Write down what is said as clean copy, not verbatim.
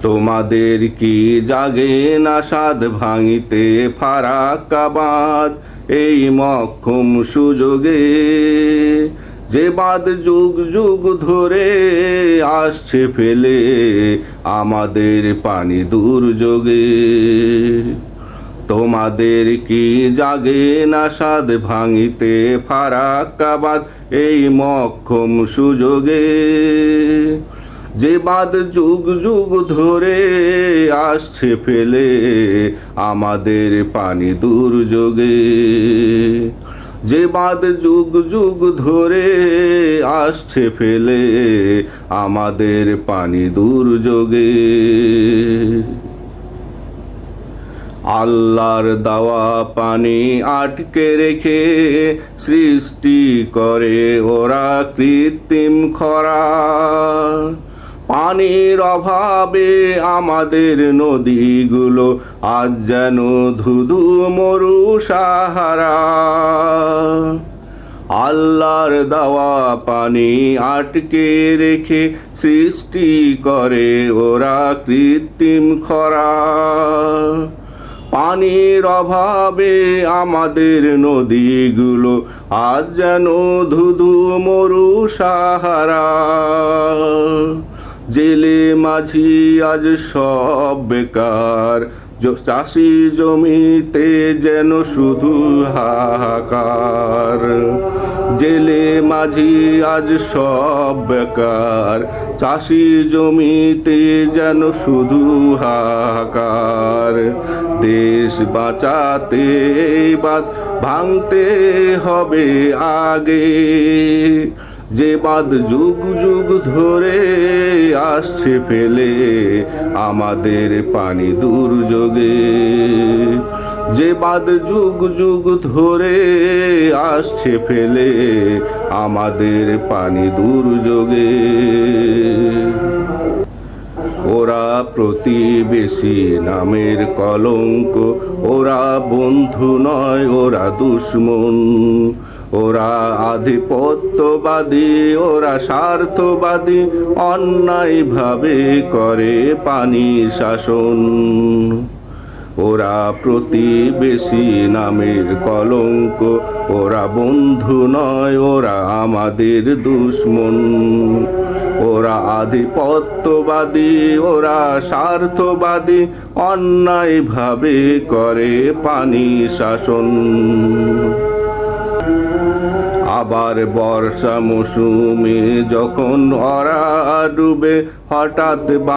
তোমাদের কি জাগে না সাধ ভাঙিতে ফারাক্কা বাঁধ এই মক্ষম সুযোগে, যে বাঁধ যুগ যুগ ধরে আসছে ফেলে আমাদের পানি দুর্যোগে। তোমাদের কি জাগে না সাধ ভাঙিতে ফারাক্কা বাঁধ এই মক্ষম সুযোগে, যে বাঁধ যুগ যুগ ধরে আসছে ফেলে আমাদের পানি দুর্যোগে। যে বাঁধ যুগ যুগ ধরে আসছে ফেলে আমাদের পানি দুর্যোগে। আল্লাহর দেওয়া পানি আটকে রেখে সৃষ্টি করে ওরা কৃত্রিম খরা। পানির অভাবে আমাদের নদীগুলো আজ যেন ধুধু মরু সাহারা। আল্লাহর দেওয়া পানি আটকে রেখে সৃষ্টি করে ওরা কৃত্রিম খরা। পানির অভাবে আমাদের নদীগুলো আজ যেন ধুধু মরু সাহারা। জেলে মাঝি আজ সব বেকার, চাষি জমিতে যেন শুধু হাহাকার। জেলে মাঝি আজ সব বেকার, চাষি জমিতে যেন শুধু হাহাকার। দেশ বাঁচাতে এই বাঁধ ভাঙতে হবে আগে, যে বাঁধ যুগ যুগ ধরে আসছে ফেলে আমাদের পানি দুর্যোগে। যে বাঁধ যুগ যুগ ধরে আসছে ফেলে আমাদের পানি দুর্যোগে। ওরা প্রতিবেশী নামের কলঙ্ক, ওরা বন্ধু নয় ওরা দুশ্মন। ওরা আধিপত্যবাদী, ওরা স্বার্থবাদী, অন্যায়ভাবে করে পানি শাসন। ওরা প্রতিবেশী নামের কলঙ্ক, ওরা বন্ধু নয় ওরা আমাদের দুশ্মন। ওরা আধিপত্যবাদী, ওরা স্বার্থবাদী, অন্যায়ভাবে করে পানি শাসন। আবার বর্ষা মৌসুমে যখন ওরা ডুবে হঠাৎ